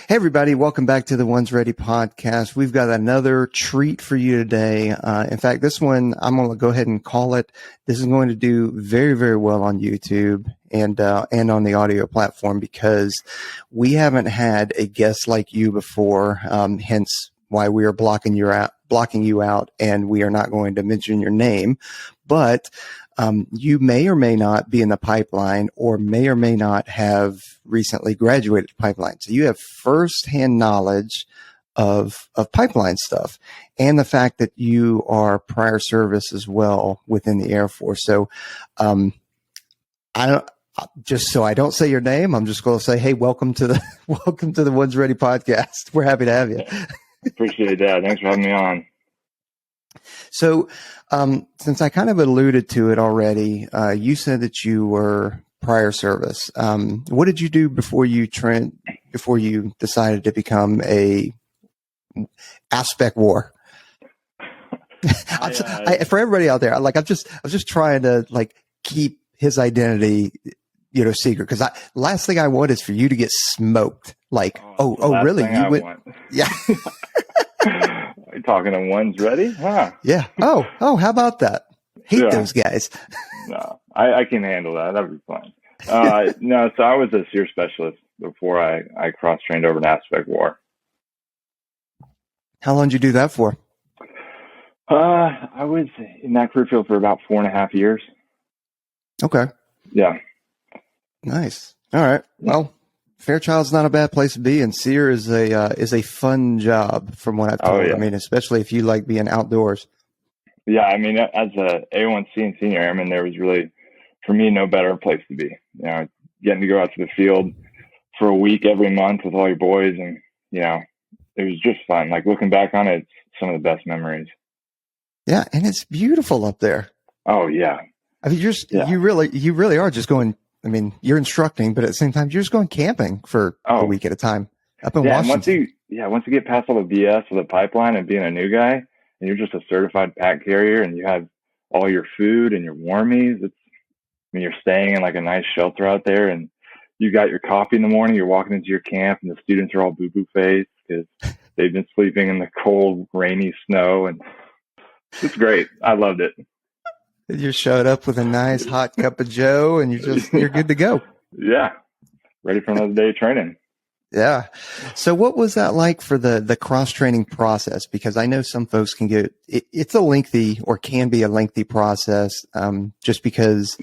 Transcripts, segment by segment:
Hey, everybody. Welcome back to the One's Ready podcast. We've got another treat for you today. In fact, this one, I'm going to go ahead and call it. This is going to do very, very well on YouTube and on the audio platform because we haven't had a guest like you before. Hence why we are blocking you out, and we are not going to mention your name, but you may or may not be in the pipeline or may not have recently graduated the pipeline. So you have firsthand knowledge of pipeline stuff and the fact that you are prior service as well within the Air Force. So I don't say your name, I'm just going to say, hey, welcome to the One's Ready podcast. We're happy to have you. Appreciate that. Thanks for having me on. So, since I kind of alluded to it already, you said that you were prior service. What did you do before you decided to become a AFSPECWAR? For everybody out there, I was just trying to keep his identity, secret. Because last thing I want is for you to get smoked. Really? You went? Yeah. Are you talking to One's Ready? Huh? Yeah. Oh, how about that? Hate those guys. No, I can handle that. That'd be fine. No, so I was a SEER specialist before I cross-trained over to AFSPECWAR. How long did you do that for? I was in that career field for about 4.5 years. Okay. Yeah. Nice. All right. Well, Fairchild's not a bad place to be, and SEER is a fun job from what I've told. Oh, yeah. I mean, especially if you like being outdoors. Yeah, I mean, as a A1C and senior airman, there was really, for me, no better place to be. Getting to go out to the field for a week every month with all your boys, and it was just fun. Looking back on it, it's some of the best memories. Yeah, and it's beautiful up there. Oh yeah. I mean, you really are just going. I mean, you're instructing, but at the same time, you're just going camping for a week at a time up in Washington. Once you get past all the BS of the pipeline and being a new guy, and you're just a certified pack carrier, and you have all your food and your warmies. You're staying in a nice shelter out there, and you got your coffee in the morning. You're walking into your camp, and the students are all boo-boo faced because they've been sleeping in the cold, rainy snow, and it's great. I loved it. You showed up with a nice hot cup of Joe, and you're good to go. Yeah. Ready for another day of training. Yeah. So what was that like for the cross-training process? Because I know some folks can get it's a lengthy or can be a lengthy process, just because,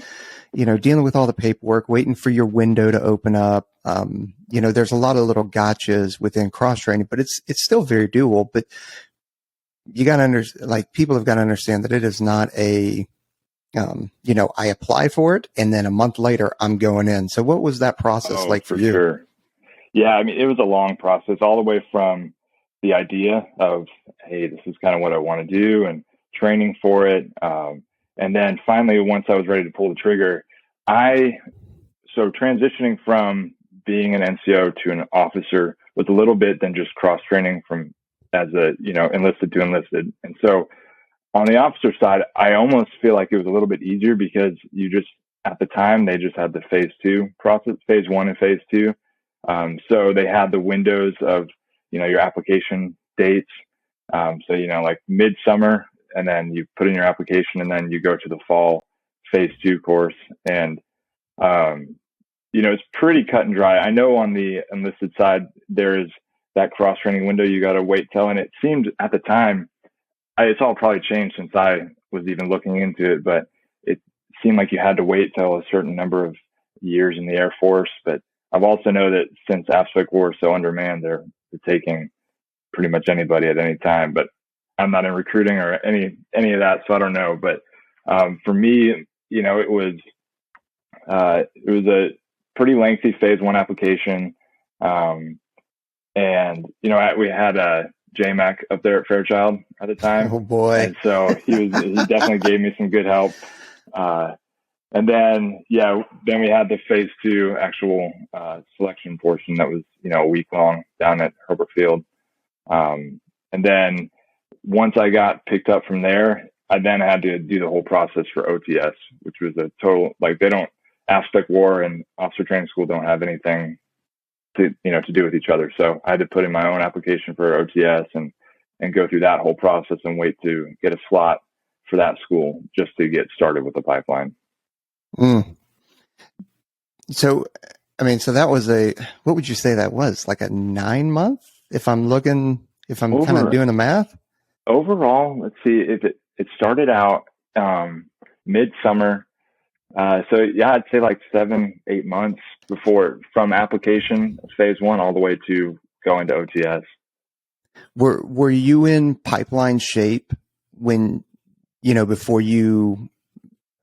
dealing with all the paperwork, waiting for your window to open up. There's a lot of little gotchas within cross-training, but it's still very doable. But you got to people have got to understand that it is not a, I apply for it and then a month later I'm going in. So what was that process like for you? Sure. Yeah. I mean, it was a long process all the way from the idea of, hey, this is kind of what I want to do and training for it. And then finally, once I was ready to pull the trigger, so transitioning from being an NCO to an officer was a little bit than just cross training from as a, enlisted to enlisted. And so on the officer side, I almost feel like it was a little bit easier because at the time, they just had the phase 2 process, phase 1 and phase 2. So they had the windows of, your application dates. So, midsummer, and then you put in your application, and then you go to the fall phase 2 course. And, it's pretty cut and dry. I know on the enlisted side, there is that cross training window you got to wait till. And it seemed at the time, it's all probably changed since I was even looking into it, but it seemed like you had to wait till a certain number of years in the Air Force. But I've also know that since AFSPECWAR is so undermanned, they're taking pretty much anybody at any time. But I'm not in recruiting or any of that, so I don't know. But for me, it was a pretty lengthy phase 1 application, and we had a JMAC up there at Fairchild at the time. Oh boy! And so he definitely gave me some good help. And then we had the phase 2 actual selection portion that was a week long down at Herbert Field. And then once I got picked up from there, I then had to do the whole process for OTS, which was a total they don't AFSPECWAR and Officer Training School don't have anything to do with each other. So I had to put in my own application for OTS and go through that whole process and wait to get a slot for that school just to get started with the pipeline. Mm. So, so that was what would you say that was? Like a 9-month? If I'm kind of doing the math? Overall, let's see, if it started out midsummer. So yeah, I'd say like 7-8 months from application phase 1 all the way to going to OTS. Were you in pipeline shape when, before you,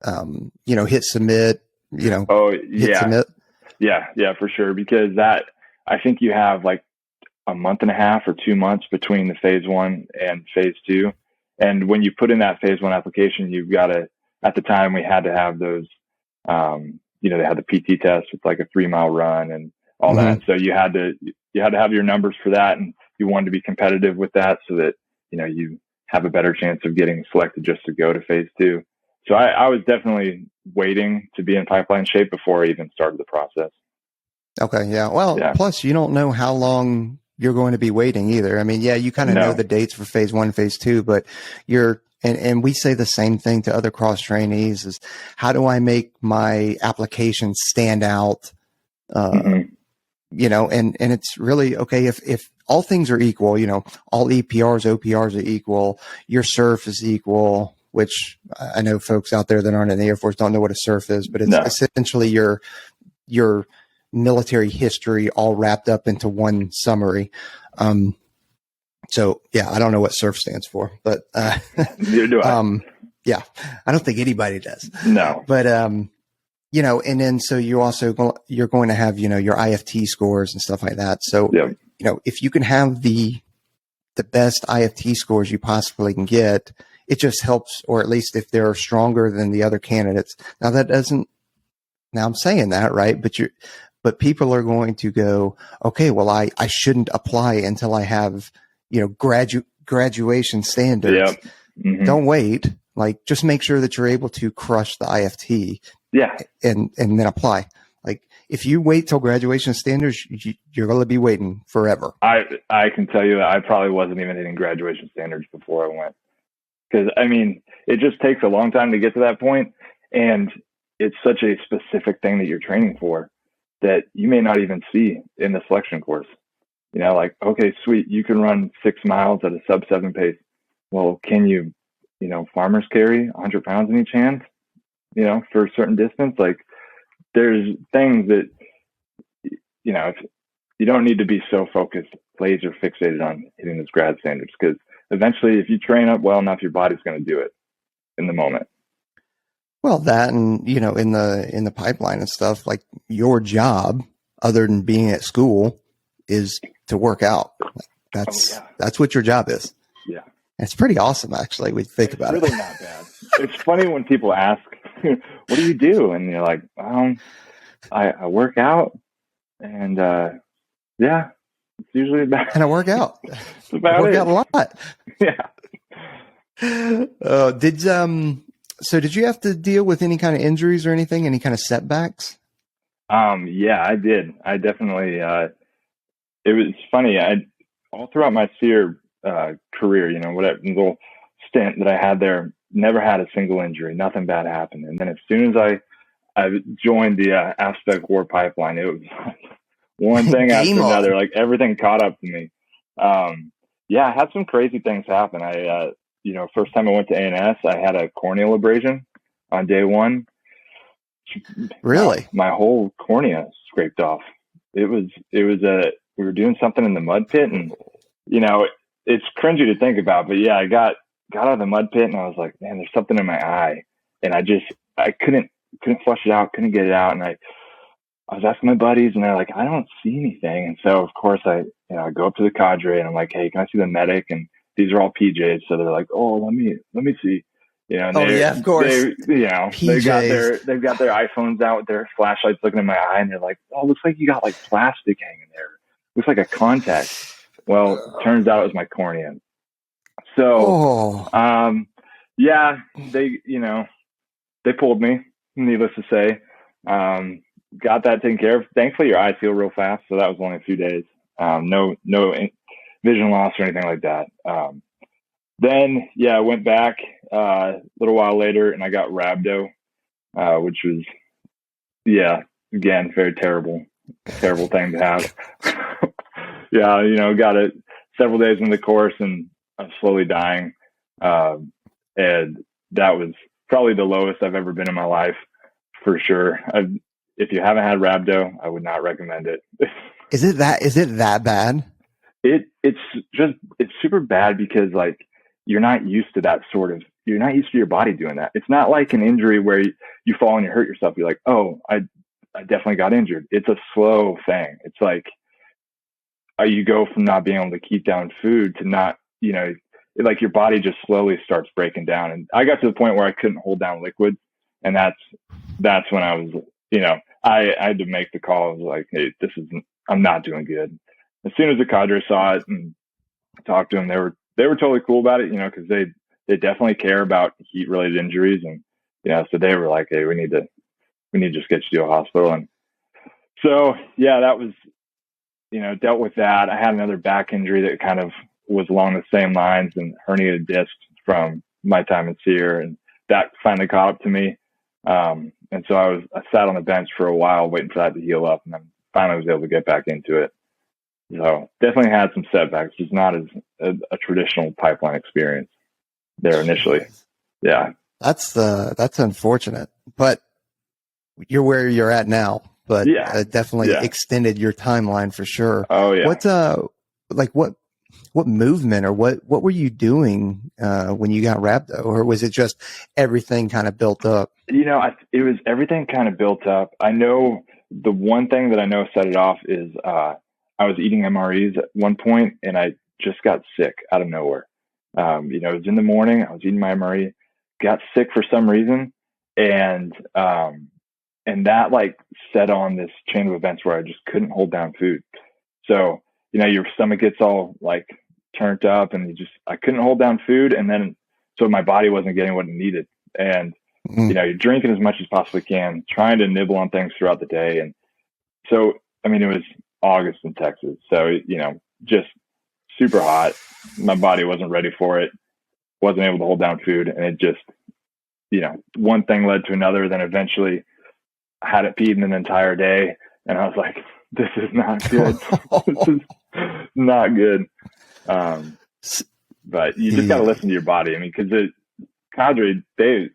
hit submit, hit submit? Yeah, for sure. Because I think you have like a month and a half or 2 months between the phase 1 and phase 2. And when you put in that phase 1 application, you've got to, at the time we had to have those, they had the PT test with like a 3-mile run and all that. So you had to have your numbers for that, and you wanted to be competitive with that so that, you have a better chance of getting selected just to go to phase 2. So I was definitely waiting to be in pipeline shape before I even started the process. Okay. Yeah. Well, plus you don't know how long you're going to be waiting either. I mean, yeah, you kind of know the dates for phase 1, phase 2, but and we say the same thing to other cross trainees is, how do I make my application stand out? And it's really okay. If all things are equal, all EPRs, OPRs are equal, your SURF is equal, which I know folks out there that aren't in the Air Force don't know what a SURF is, but it's essentially your military history all wrapped up into one summary. So yeah, I don't know what SURF stands for, but neither do I. Yeah, I don't think anybody does. No, but and then so you're going to have your IFT scores and stuff like that. So if you can have the best IFT scores you possibly can get, it just helps, or at least if they're stronger than the other candidates. Now I'm saying that, right? But people are going to go, okay, well, I shouldn't apply until I have, graduation standards. Don't wait. Like, just make sure that you're able to crush the IFT. Yeah. And then apply. Like, if you wait till graduation standards, you're going to be waiting forever. I can tell you that I probably wasn't even hitting graduation standards before I went. Because, it just takes a long time to get to that point. And it's such a specific thing that you're training for that you may not even see in the selection course. Like, okay, sweet, you can run 6 miles at a sub-7 pace. Well, can you, farmers carry 100 pounds in each hand, for a certain distance? Like, there's things that, if you don't need to be so focused, laser fixated on hitting those grad standards, because eventually, if you train up well enough, your body's going to do it in the moment. Well, that, and in the pipeline and stuff, like, your job, other than being at school, is to work out. Like, that's what your job is. Yeah, it's pretty awesome, actually. We think about it. It's really not bad. It's funny when people ask, "What do you do?" And you're like, I work out, and it's usually about. And I work out. It's about I work out a lot. Yeah. So did you have to deal with any kind of injuries or anything? Any kind of setbacks? Yeah, I did. I definitely. It was funny. All throughout my SEER career, whatever little stint that I had there, never had a single injury. Nothing bad happened. And then as soon as I joined the AFSPECWAR pipeline, it was one thing after another. Like, everything caught up to me. I had some crazy things happen. First time I went to A&S, I had a corneal abrasion on day 1. Really? My whole cornea scraped off. We were doing something in the mud pit, and it's cringy to think about, but yeah, I got out of the mud pit and I was like, man, there's something in my eye, and I couldn't flush it out, couldn't get it out, and I was asking my buddies, and they're like, I don't see anything. And so of course I go up to the Cadre and I'm like, hey, can I see the medic? And these are all PJs, so they're like, oh, let me see. And of course. they've got their iPhones out with their flashlights looking in my eye, and they're like, oh, looks like you got like plastic hanging there. Looks like a contact. Well, turns out it was my cornea. So, they pulled me, needless to say. got that taken care of. Thankfully, your eyes heal real fast, so that was only a few days. No vision loss or anything like that. Then, I went back a little while later, and I got rhabdo, which was, again, very terrible thing to have. Got it several days into the course, and I'm slowly dying. And that was probably the lowest I've ever been in my life, for sure. If you haven't had rhabdo, I would not recommend it. Is it that bad? It's super bad because like you're not used to that you're not used to your body doing that. It's not like an injury where you fall and you hurt yourself. You're like, oh, I definitely got injured. It's a slow thing. It's like you go from not being able to keep down food to not, like your body just slowly starts breaking down. And I got to the point where I couldn't hold down liquid. And that's when I was, I had to make the call. I was like, hey, I'm not doing good. As soon as the Cadre saw it and talked to them, they were totally cool about it, because they definitely care about heat related injuries. And, so they were like, hey, we need to just get you to a hospital. And so, that was, dealt with that. I had another back injury that kind of was along the same lines, and herniated disc from my time in SEER. And that finally caught up to me. And so I sat on the bench for a while waiting for that to heal up, and then finally was able to get back into it. So definitely had some setbacks. It's not as a traditional pipeline experience there initially. Yeah. That's unfortunate, but you're where you're at now, but definitely extended your timeline for sure. Oh yeah. What movement or what were you doing when you got rhabdo, or was it just everything kind of built up? It was everything kind of built up. I know the one thing that I know set it off is I was eating MREs at one point, and I just got sick out of nowhere. It was in the morning. I was eating my MRE, got sick for some reason, and that like set on this chain of events where I just couldn't hold down food. So your stomach gets all like turned up, and I couldn't hold down food, and then so my body wasn't getting what it needed, and you're drinking as much as possibly can, trying to nibble on things throughout the day, and so it was August in Texas, so just super hot. My body wasn't ready for it, wasn't able to hold down food, and it just one thing led to another. Then eventually I hadn't eaten an entire day, and I was like, this is not good. This is not good. But you just got to listen to your body. Because the Cadre, they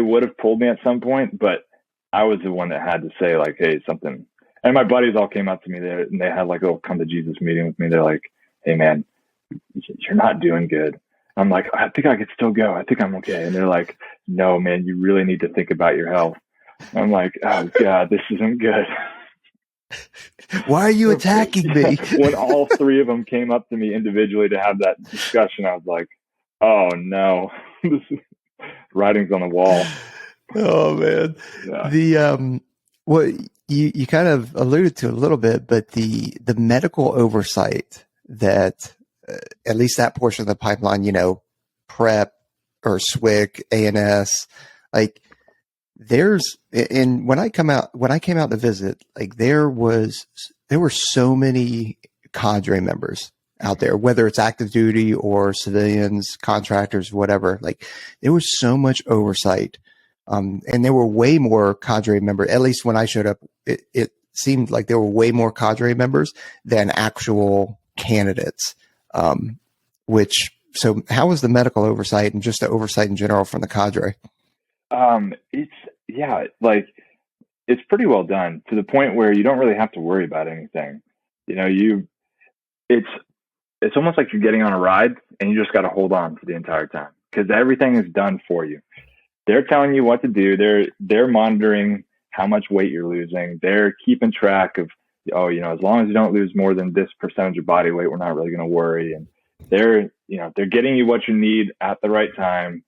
would have pulled me at some point, but I was the one that had to say like, hey, something. And my buddies all came up to me there, and they had like a little come to Jesus meeting with me. They're like, hey man, you're not doing good. I'm like, I think I could still go. I think I'm okay. And they're like, no man, you really need to think about your health. I'm like, oh God, this isn't good. Why are you attacking me? When all three of them came up to me individually to have that discussion, I was like, oh no, this is writing's on the wall. Oh man. Yeah. What you kind of alluded to a little bit, but the medical oversight that at least that portion of the pipeline, PrEP or SWIC, ANS, like when I came out to visit, like there were so many Cadre members out there, whether it's active duty or civilians, contractors, whatever. Like there was so much oversight. And there were way more Cadre members, at least when I showed up, it seemed like there were way more Cadre members than actual candidates. So how was the medical oversight and just the oversight in general from the Cadre? It's pretty well done to the point where you don't really have to worry about anything. It's almost like you're getting on a ride, and you just got to hold on for the entire time because everything is done for you. They're telling you what to do. They're monitoring how much weight you're losing. They're keeping track of, as long as you don't lose more than this percentage of body weight, we're not really going to worry. And they're getting you what you need at the right time.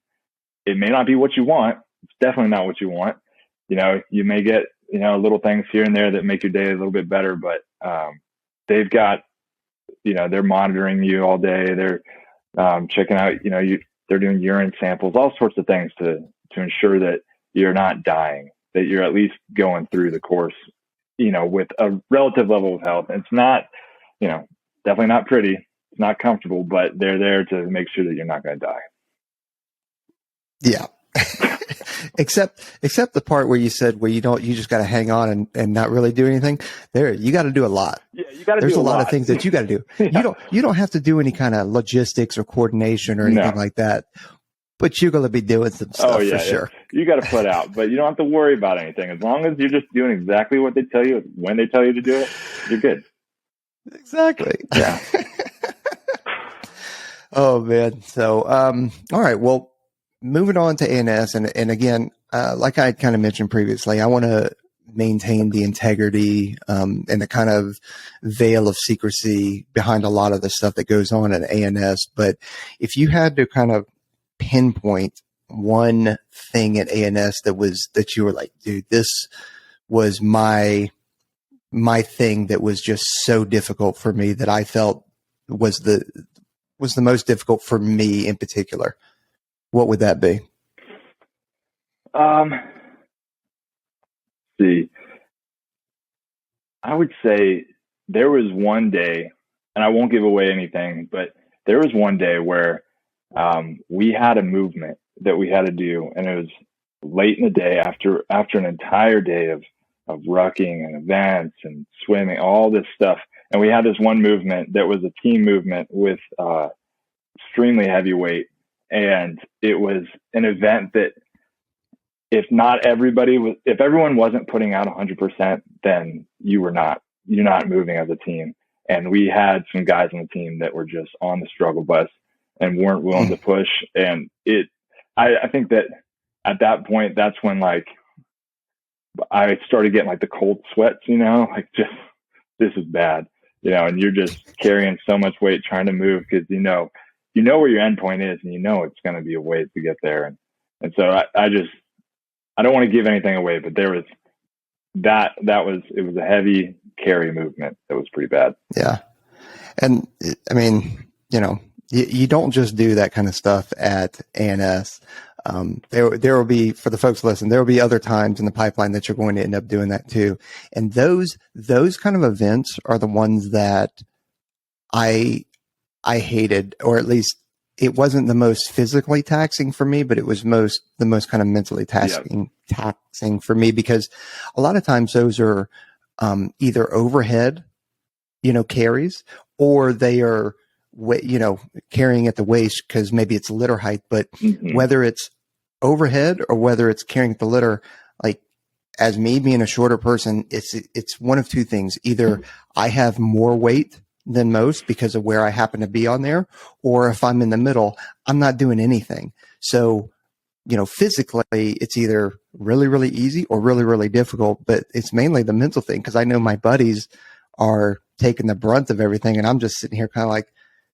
It may not be what you want. It's definitely not what you want. You may get, little things here and there that make your day a little bit better, but they've got, they're monitoring you all day. They're checking out, they're doing urine samples, all sorts of things to ensure that you're not dying. that you're at least going through the course, with a relative level of health. And it's not, definitely not pretty. It's not comfortable, but they're there to make sure that you're not going to die. Yeah. except the part where you said you just got to hang on and not really do anything. There, you got to do a lot. Yeah, you got to. There's a lot of things that you got to do. Yeah. You don't have to do any kind of logistics or coordination or anything like that. But you're going to be doing some stuff for sure. You got to put out, but you don't have to worry about anything. As long as you're just doing exactly what they tell you when they tell you to do it, you're good. Exactly. Yeah. Oh man. So, all right. Well, moving on to ANS, and again, like I kind of mentioned previously, I want to maintain the integrity and the kind of veil of secrecy behind a lot of the stuff that goes on at ANS. But if you had to kind of pinpoint one thing at ANS that you were like, dude, this was my thing that was just so difficult for me, that I felt was the most difficult for me in particular, what would that be? See, I would say there was one day, and I won't give away anything, but there was one day where we had a movement that we had to do, and it was late in the day after an entire day of rucking and events and swimming, all this stuff. And we had this one movement that was a team movement with extremely heavy weight. And it was an event that if everyone wasn't putting out 100%, then you're not moving as a team. And we had some guys on the team that were just on the struggle bus and weren't willing to push. And I think that at that point, that's when like I started getting like the cold sweats, like just, this is bad, and you're just carrying so much weight trying to move because you know where your end point is, and it's going to be a ways to get there. And so I don't want to give anything away, but there was it was a heavy carry movement that was pretty bad. Yeah. And I mean, you don't just do that kind of stuff at ANS. There will be, for the folks listening, there will be other times in the pipeline that you're going to end up doing that too. And those kind of events are the ones that I hated, or at least it wasn't the most physically taxing for me, but it was the most kind of mentally taxing for me, because a lot of times those are either overhead, carries, or they are, carrying at the waist because maybe it's litter height. But whether it's overhead or whether it's carrying at the litter, like as me being a shorter person, it's one of two things. Either I have more weight than most because of where I happen to be on there, or if I'm in the middle, I'm not doing anything. So, physically it's either really, really easy or really, really difficult, but it's mainly the mental thing. Cause I know my buddies are taking the brunt of everything. And I'm just sitting here kind of like,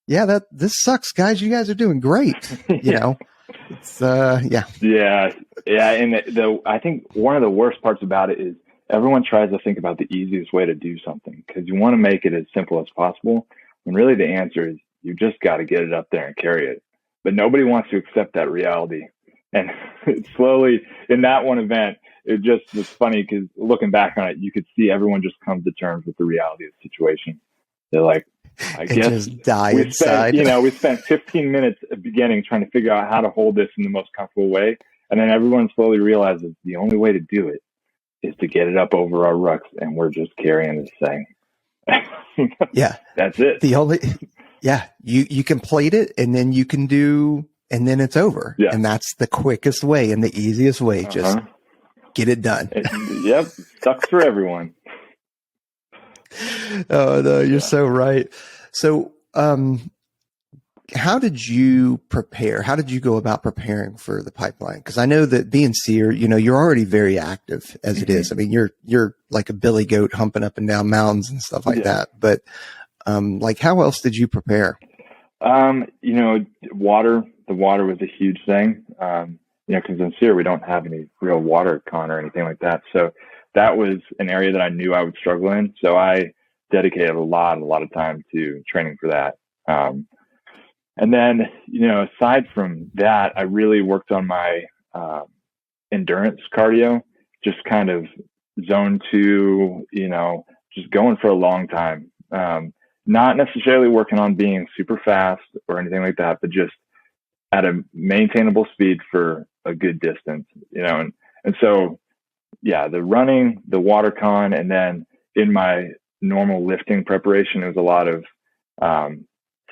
yeah, this sucks, guys. You guys are doing great. It's, yeah. Yeah. And I think one of the worst parts about it is everyone tries to think about the easiest way to do something because you want to make it as simple as possible. And really the answer is you just got to get it up there and carry it. But nobody wants to accept that reality. And slowly in that one event, it just was funny because looking back on it, you could see everyone just come to terms with the reality of the situation. They're like, I guess just die inside. We spent 15 minutes at the beginning trying to figure out how to hold this in the most comfortable way. And then everyone slowly realizes the only way to do it is to get it up over our rucks, and we're just carrying this thing. Yeah. That's it. You can plate it, and then you can do, and then it's over. Yeah. And that's the quickest way and the easiest way. Just get it done. Yep. Sucks for everyone. Oh no, you're so right. So, how did you prepare? How did you go about preparing for the pipeline? Because I know that being seer, you're already very active as it is. I mean, you're like a billy goat humping up and down mountains and stuff like that. But like, how else did you prepare? Water. The water was a huge thing. Because in seer we don't have any real water con or anything like that. So that was an area that I knew I would struggle in. So I dedicated a lot of time to training for that. And then, aside from that, I really worked on my endurance cardio just kind of zone 2, just going for a long time. Not necessarily working on being super fast or anything like that, but just at a maintainable speed for a good distance, and so, yeah, the running, the water con, and then in my normal lifting preparation, it was a lot of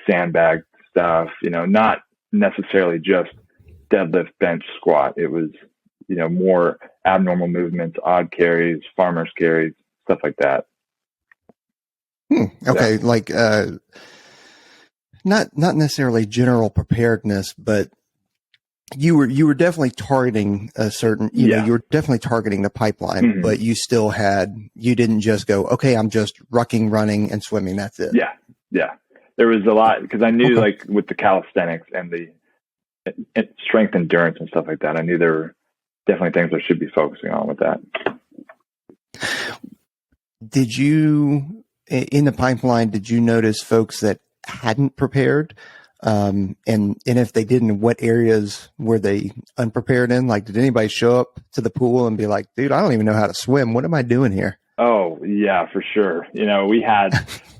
sandbag stuff, not necessarily just deadlift, bench, squat. It was, more abnormal movements, odd carries, farmer's carries, stuff like that. Okay. Yeah. Like, not necessarily general preparedness, but you were definitely targeting a certain, you were definitely targeting the pipeline, but you didn't just go, okay, I'm just rucking, running, and swimming. That's it. Yeah. Yeah. There was a lot, because I knew like with the calisthenics and the strength endurance and stuff like that, I knew there were definitely things I should be focusing on with that. Did you, in the pipeline, did you notice folks that hadn't prepared? And if they didn't, what areas were they unprepared in? Like, did anybody show up to the pool and be like, dude, I don't even know how to swim. What am I doing here? Oh yeah, for sure. We had,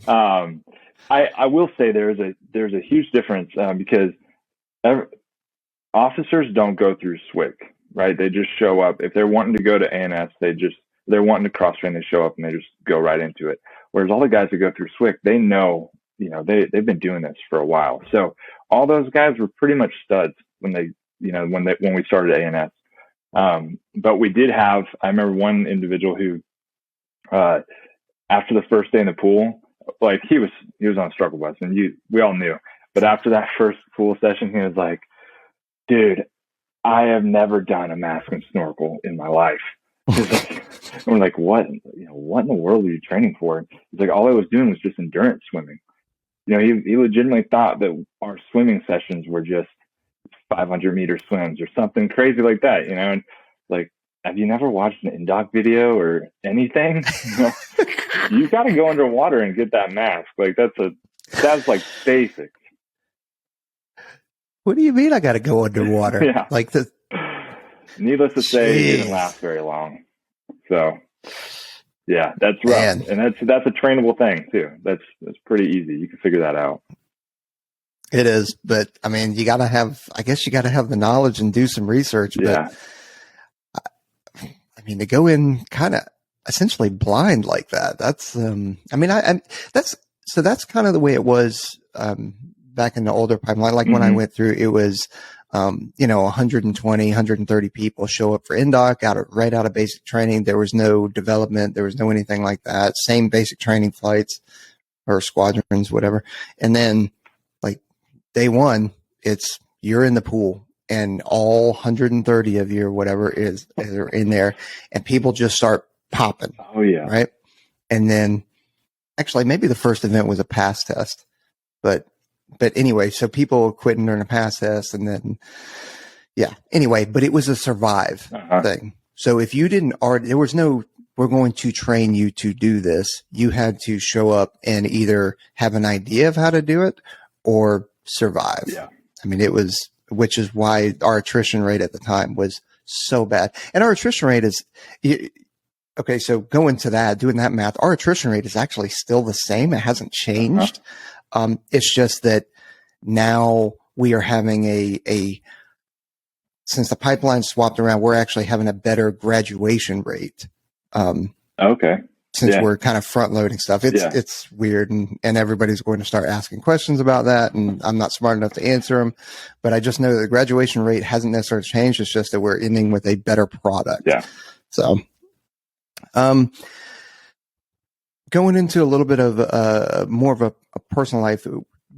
I will say there's a huge difference, because officers don't go through SWIC, right? They just show up. If they're wanting to go to ANS, they're wanting to cross train, they show up and they just go right into it. Whereas all the guys that go through SWIC, they know, they've been doing this for a while. So all those guys were pretty much studs when we started ANS. But we did have, I remember one individual who, after the first day in the pool, like he was on a struggle bus, and we all knew. But after that first pool session, he was like, dude, I have never done a mask and snorkel in my life. And we're like, what in the world are you training for? He's like, all I was doing was just endurance swimming. He legitimately thought that our swimming sessions were just 500-meter swims or something crazy like that, and like, have you never watched an in-doc video or anything? You got to go underwater and get that mask. Like that's like basic. What do you mean I got to go underwater? Yeah. Like Needless to say, it didn't last very long. So yeah, that's rough. Man. And that's a trainable thing too. That's pretty easy. You can figure that out. It is, but I mean, you got to have the knowledge and do some research. But yeah. I mean, to go in kind of essentially blind like that, that's, that's kind of the way it was, back in the older pipeline. Like when I went through, it was, 120, 130 people show up for INDOC right out of basic training. There was no development. There was no anything like that. Same basic training flights or squadrons, whatever. And then like day one, you're in the pool and all 130 of you or whatever are in there, and people just start popping. Oh yeah. Right. And then actually maybe the first event was a pass test, but anyway, so people quitting during a pass test, and then, yeah, anyway, but it was a survive thing. So if you didn't already, there was no, we're going to train you to do this. You had to show up and either have an idea of how to do it or survive. Yeah. I mean, which is why our attrition rate at the time was so bad. And our attrition rate is, okay, so going to that, doing that math, our attrition rate is actually still the same. It hasn't changed. It's just that now we are having since the pipeline swapped around, we're actually having a better graduation rate. Okay. Since we're kind of front loading stuff, it's weird, and everybody's going to start asking questions about that, and I'm not smart enough to answer them, but I just know that the graduation rate hasn't necessarily changed. It's just that we're ending with a better product. Yeah. So, going into a little bit of more of a personal life,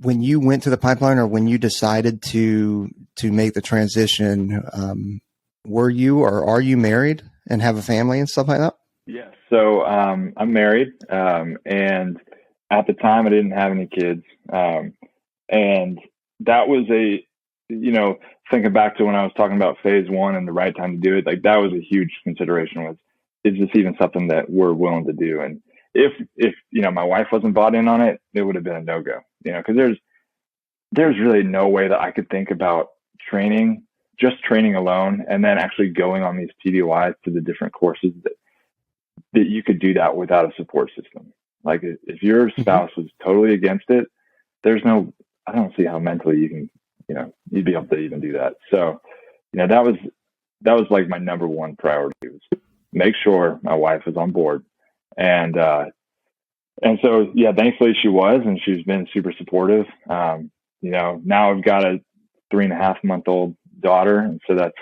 when you went to the pipeline or when you decided to make the transition, were you or are you married and have a family and stuff like that? Yeah. So I'm married, and at the time I didn't have any kids, and that was thinking back to when I was talking about phase one and the right time to do it, like that was a huge consideration. Was, is this even something that we're willing to do? And if my wife wasn't bought in on it, it would have been a no-go, because there's really no way that I could think about training just training alone, and then actually going on these TDYs to the different courses, that you could do that without a support system. Like if your spouse was totally against it, I don't see how mentally you can, you'd be able to even do that. So, that was like my number one priority, was make sure my wife was on board. And so, yeah, thankfully she was, and she's been super supportive. Now I've got a 3.5-month-old daughter. And so that's,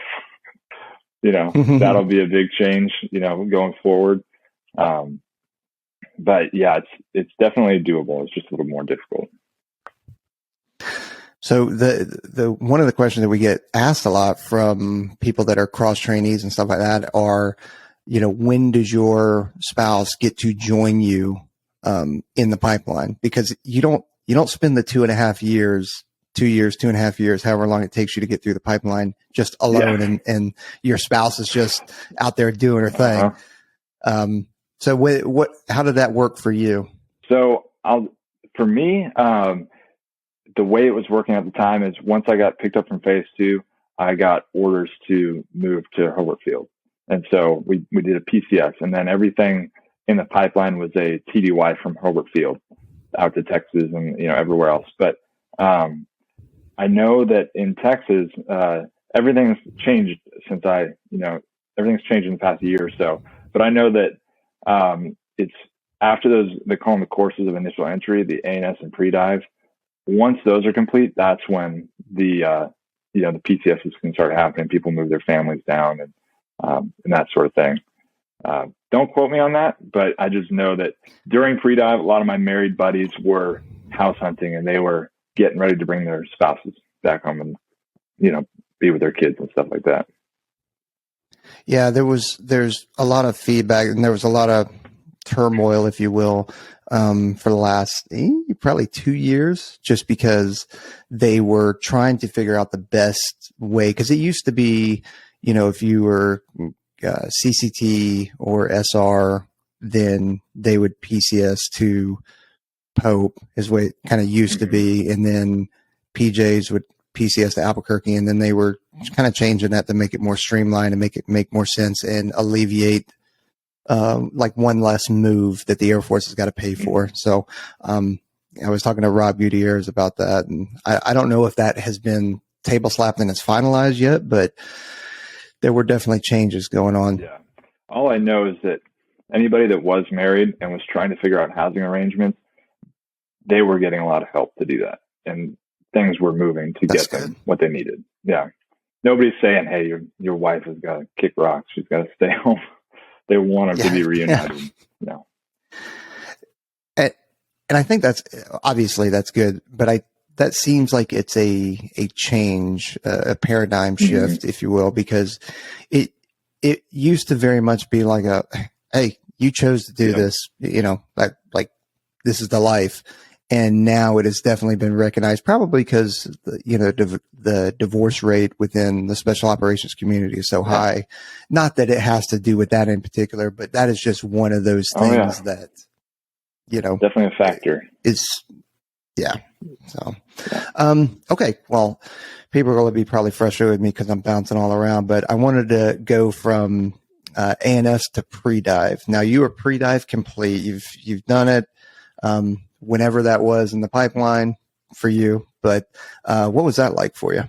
that'll be a big change, going forward. But yeah, it's definitely doable. It's just a little more difficult. So the one of the questions that we get asked a lot from people that are cross trainees and stuff like that are, when does your spouse get to join you in the pipeline? Because you don't spend the 2.5 years, 2 years, 2.5 years, however long it takes you to get through the pipeline just alone, and your spouse is just out there doing her thing. So how did that work for you? So for me, the way it was working at the time is once I got picked up from phase 2, I got orders to move to Hobart Field. And so we did a PCS, and then everything in the pipeline was a TDY from Hobart Field out to Texas and, everywhere else. But, I know that in Texas, everything's changed since everything's changed in the past year or so, but I know that, it's after they call them the courses of initial entry, the ANS and pre-dive. Once those are complete, that's when the PCSs can start happening. People move their families down and that sort of thing. Don't quote me on that, but I just know that during pre-dive, a lot of my married buddies were house hunting, and they were getting ready to bring their spouses back home and, be with their kids and stuff like that. Yeah, there's a lot of feedback, and there was a lot of turmoil, if you will, for the last probably 2 years, just because they were trying to figure out the best way. Because it used to be, if you were CCT or SR, then they would PCS to Pope, is what it kind of used to be, and then PJs would PCS to Albuquerque, and then they were kind of changing that to make it more streamlined and make more sense and alleviate like one less move that the Air Force has got to pay for. So I was talking to Rob Gutierrez about that, and I don't know if that has been table slapped and it's finalized yet, but there were definitely changes going on. Yeah. All I know is that anybody that was married and was trying to figure out housing arrangements, they were getting a lot of help to do that, and things were moving to get them what they needed. Yeah. Nobody's saying, hey, your wife has got to kick rocks. She's got to stay home. They want them to be reunited. Yeah. And I think that's good, but that seems like it's a change, a paradigm shift, if you will, because it used to very much be like hey, you chose to do this, like this is the life. And now it has definitely been recognized, probably because the divorce rate within the special operations community is so high. Not that it has to do with that in particular, but that is just one of those things that definitely a factor. So, okay. Well, people are going to be probably frustrated with me because I'm bouncing all around, but I wanted to go from ANS to pre-dive. Now you are pre-dive complete. You've done it. Whenever that was in the pipeline for you, but what was that like for you?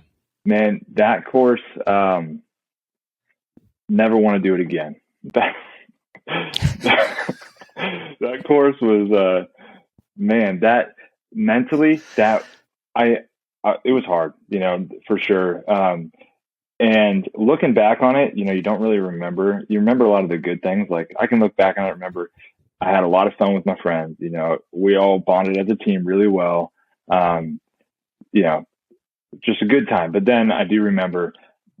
Man, that course, never want to do it again. That course was, that mentally, it was hard, for sure. And looking back on it, you don't really remember. You remember a lot of the good things. Like I can look back on it, remember I had a lot of fun with my friends. We all bonded as a team really well. Just a good time. But then I do remember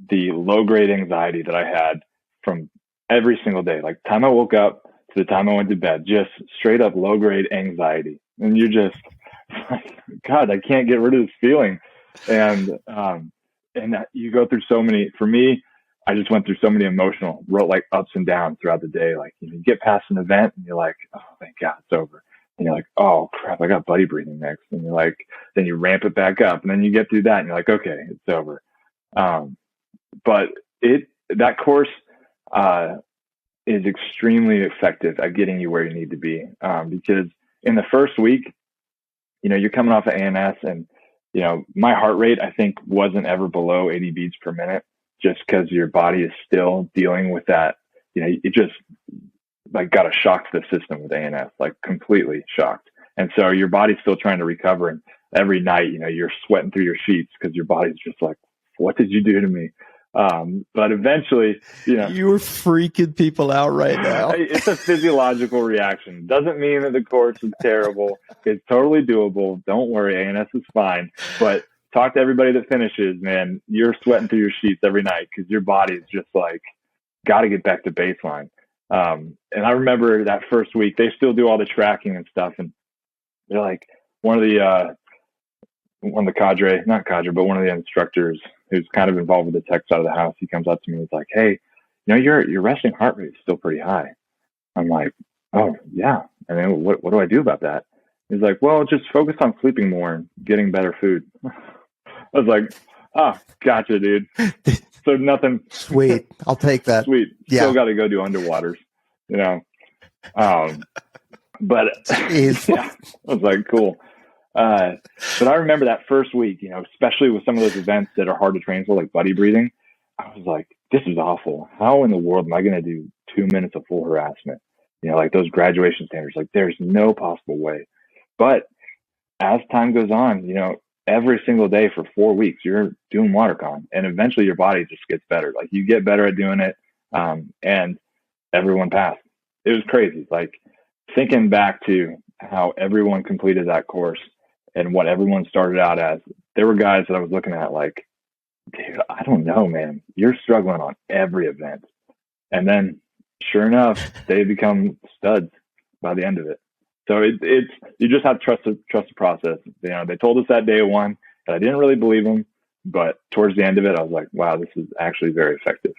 the low grade anxiety that I had from every single day, like time I woke up to the time I went to bed, just straight up low grade anxiety. And you're just like, God, I can't get rid of this feeling. And you go through so many, for me, I just went through so many emotional, like ups and downs throughout the day. Like, you get past an event and you're like, oh, thank God it's over. And you're like, oh crap, I got buddy breathing next. And you're like, then you ramp it back up and then you get through that and you're like, okay, it's over. but that course is extremely effective at getting you where you need to be, because in the first week, you're coming off of ANS, and my heart rate, I think, wasn't ever below 80 beats per minute, just because your body is still dealing with that. It just like got a shock to the system with ANS, like completely shocked. And so your body's still trying to recover. And every night, you're sweating through your sheets because your body's just like, what did you do to me? But eventually, you're freaking people out right now. It's a physiological reaction. Doesn't mean that the course is terrible. It's totally doable. Don't worry. ANS is fine. But talk to everybody that finishes, man. You're sweating through your sheets every night because your body's just like, got to get back to baseline. And I remember that first week, they still do all the tracking and stuff. And they're like, one of the Cadre, not Cadre, but one of the instructors who's kind of involved with the tech side of the house, he comes up to me and he's like, hey, your resting heart rate is still pretty high. I'm like, oh yeah. And then what do I do about that? He's like, well, just focus on sleeping more and getting better food. I was like, oh, gotcha, dude. So nothing. Sweet. I'll take that. Sweet. Yeah. Still got to go do underwaters, but yeah, I was like, cool. But I remember that first week, especially with some of those events that are hard to train for, like buddy breathing, I was like, this is awful. How in the world am I going to do 2 minutes of full harassment? Like those graduation standards, like there's no possible way. But as time goes on, every single day for 4 weeks, you're doing WaterCon, and eventually your body just gets better. Like you get better at doing it. And everyone passed. It was crazy. Like thinking back to how everyone completed that course and what everyone started out as, there were guys that I was looking at like, dude, I don't know, man. You're struggling on every event. And then sure enough, they become studs by the end of it. So it's you just have to trust the process. They told us that day one, and I didn't really believe them, but towards the end of it, I was like, wow, this is actually very effective.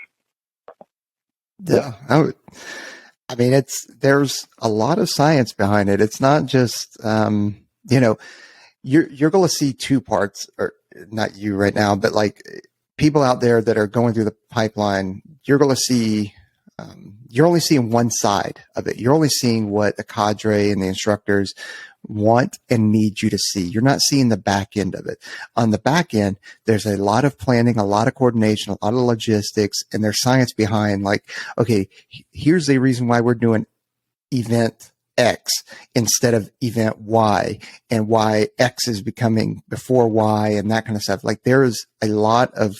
Yeah. I mean, there's a lot of science behind it. It's not just, you're going to see two parts, or not you right now, but like people out there that are going through the pipeline, you're going to see, you're only seeing one side of it. You're only seeing what the cadre and the instructors want and need you to see. You're not seeing the back end of it. On the back end, there's a lot of planning, a lot of coordination, a lot of logistics, and there's science behind like, okay, here's the reason why we're doing event X instead of event Y, and why X is becoming before Y and that kind of stuff. Like there is a lot of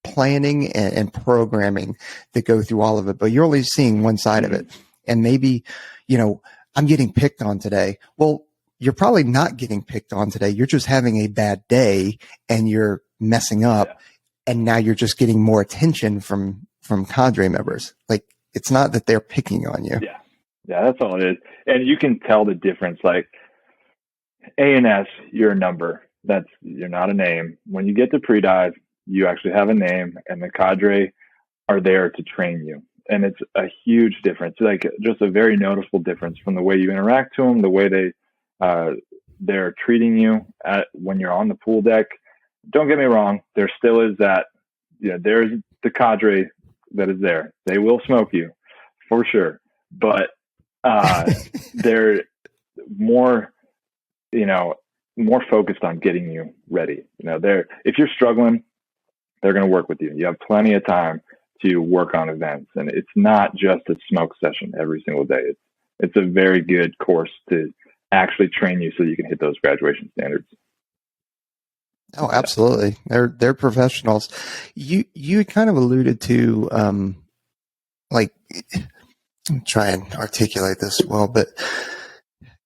planning and programming that go through all of it, but you're only seeing one side of it. And maybe, I'm getting picked on today. Well, you're probably not getting picked on today. You're just having a bad day and you're messing up. Yeah. And now you're just getting more attention from cadre members. Like it's not that they're picking on you. Yeah. Yeah. That's all it is. And you can tell the difference. Like ANS, you're a number. You're not a name. When you get to pre-dive, you actually have a name, and the cadre are there to train you. And it's a huge difference, like just a very noticeable difference from the way you interact to them, the way they're treating you when you're on the pool deck. Don't get me wrong. There still is that, there's the cadre that is there. They will smoke you for sure, but they're more, more focused on getting you ready. If you're struggling, they're going to work with you. You have plenty of time to work on events, and it's not just a smoke session every single day. It's a very good course to actually train you so you can hit those graduation standards. Oh, absolutely. They're professionals. You kind of alluded to, like, I'm trying to articulate this well, but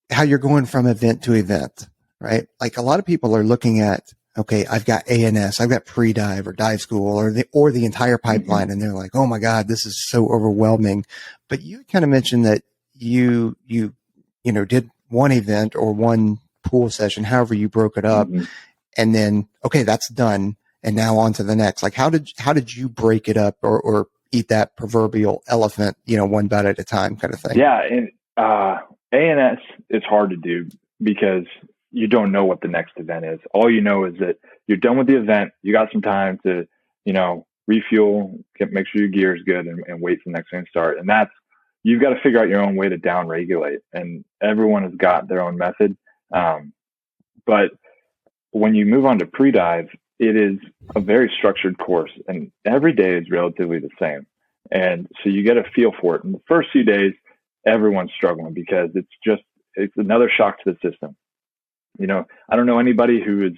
how you're going from event to event, right? Like a lot of people are looking at, okay, I've got ANS, I've got pre-dive or dive school or the entire pipeline. Mm-hmm. And they're like, oh my God, this is so overwhelming. But you kind of mentioned that you did one event or one pool session, however you broke it up. Mm-hmm. And then, okay, that's done. And now on to the next. Like, how did you break it up or eat that proverbial elephant, one bite at a time kind of thing? Yeah. And, ANS is hard to do because you don't know what the next event is. All you know is that you're done with the event. You got some time to, refuel, make sure your gear is good, and wait for the next thing to start. And you've got to figure out your own way to down regulate, and everyone has got their own method. But when you move on to pre-dive, it is a very structured course, and every day is relatively the same. And so you get a feel for it. In the first few days, everyone's struggling because it's another shock to the system. I don't know anybody who is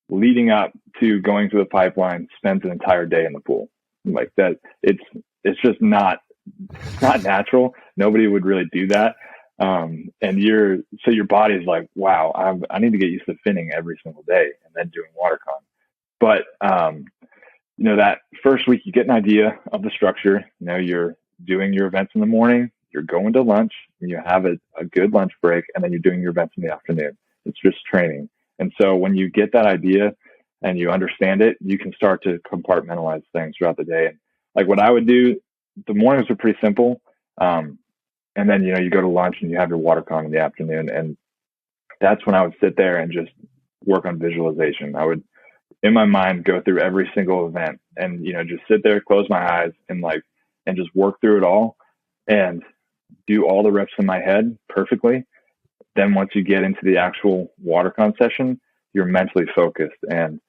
leading up to going through the pipeline spends an entire day in the pool like that. It's just not natural. Nobody would really do that. And your body's like, wow, I need to get used to finning every single day and then doing WaterCon. But, that first week you get an idea of the structure. You're doing your events in the morning, you're going to lunch, and you have a good lunch break, and then you're doing your events in the afternoon. It's just training. And so when you get that idea and you understand it, you can start to compartmentalize things throughout the day. And like what I would do, the mornings are pretty simple. And then, you go to lunch and you have your WaterCon in the afternoon. And that's when I would sit there and just work on visualization. I would, in my mind, go through every single event and, just sit there, close my eyes and just work through it all and do all the reps in my head perfectly. Then once you get into the actual WaterCon session, you're mentally focused and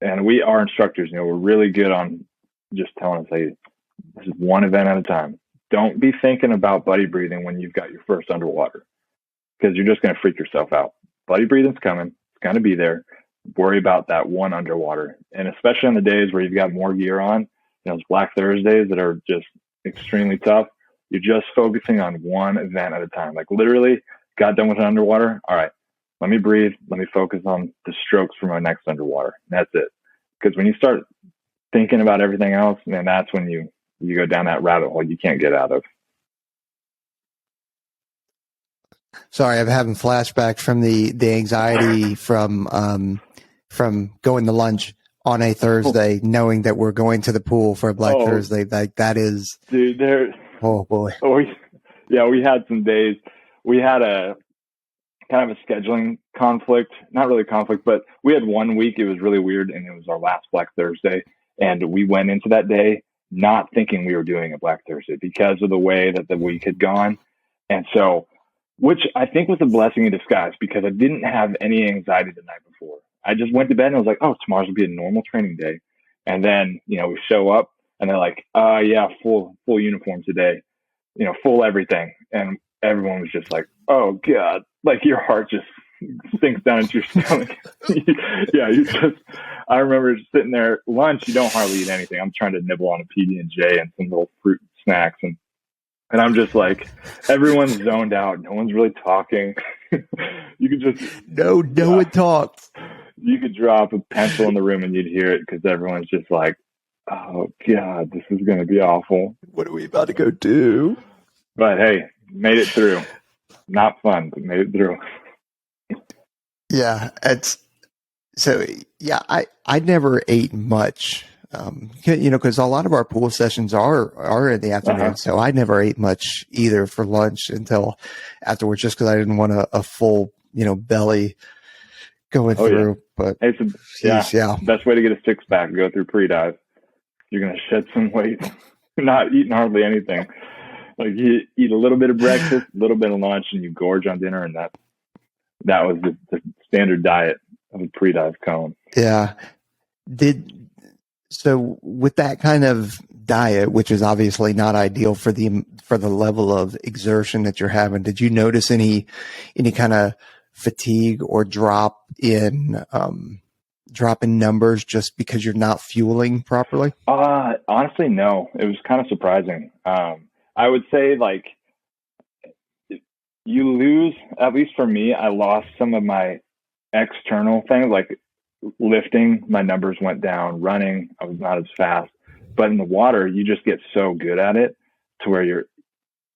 and we are instructors, we're really good on just telling us, hey, this is one event at a time. Don't be thinking about buddy breathing when you've got your first underwater, because you're just going to freak yourself out. Buddy breathing's coming. It's going to be there. Worry about that one underwater. And especially on the days where you've got more gear on, those Black Thursdays that are just extremely tough, you're just focusing on one event at a time. Like literally got done with an underwater. All right, let me breathe. Let me focus on the strokes for my next underwater. And that's it. Because when you start thinking about everything else, man, that's when you go down that rabbit hole you can't get out of. Sorry, I'm having flashbacks from the anxiety from going to lunch on a Thursday, knowing that we're going to the pool for a Black Thursday. Like that is, dude. Oh boy. We had some days. We had a kind of a scheduling conflict, not really conflict, but we had 1 week. It was really weird, and it was our last Black Thursday, and we went into that day not thinking we were doing a Black Thursday because of the way that the week had gone, and so. Which I think was a blessing in disguise because I didn't have any anxiety the night before. I just went to bed and I was like, oh, tomorrow's will be a normal training day. And then, we show up and they're like, yeah, full uniform today, full everything. And everyone was just like, oh God, like your heart just sinks down into your stomach. Yeah. I remember just sitting there at lunch. You don't hardly eat anything. I'm trying to nibble on a PB&J and some little fruit snacks. And I'm just like, everyone's zoned out. No one's really talking. You could just no one talks. You could drop a pencil in the room and you'd hear it because everyone's just like, oh God, this is going to be awful. What are we about to go do? But hey, made it through. Not fun, but made it through. Yeah, I never ate much. Because a lot of our pool sessions are in the afternoon, so I never ate much either for lunch until afterwards, just because I didn't want a full, belly going through. Yeah. But Best way to get a six pack, go through pre-dive. You're gonna shed some weight, not eating hardly anything. Like you eat a little bit of breakfast, a little bit of lunch, and you gorge on dinner, and that was the standard diet of a pre-dive cone. Yeah. So with that kind of diet, which is obviously not ideal for the level of exertion that you're having, did you notice any kind of fatigue or drop in numbers just because you're not fueling properly? Honestly, no. It was kind of surprising. I would say like you lose, at least for me, I lost some of my external things like lifting, my numbers went down. Running, I was not as fast. But in the water, you just get so good at it to where you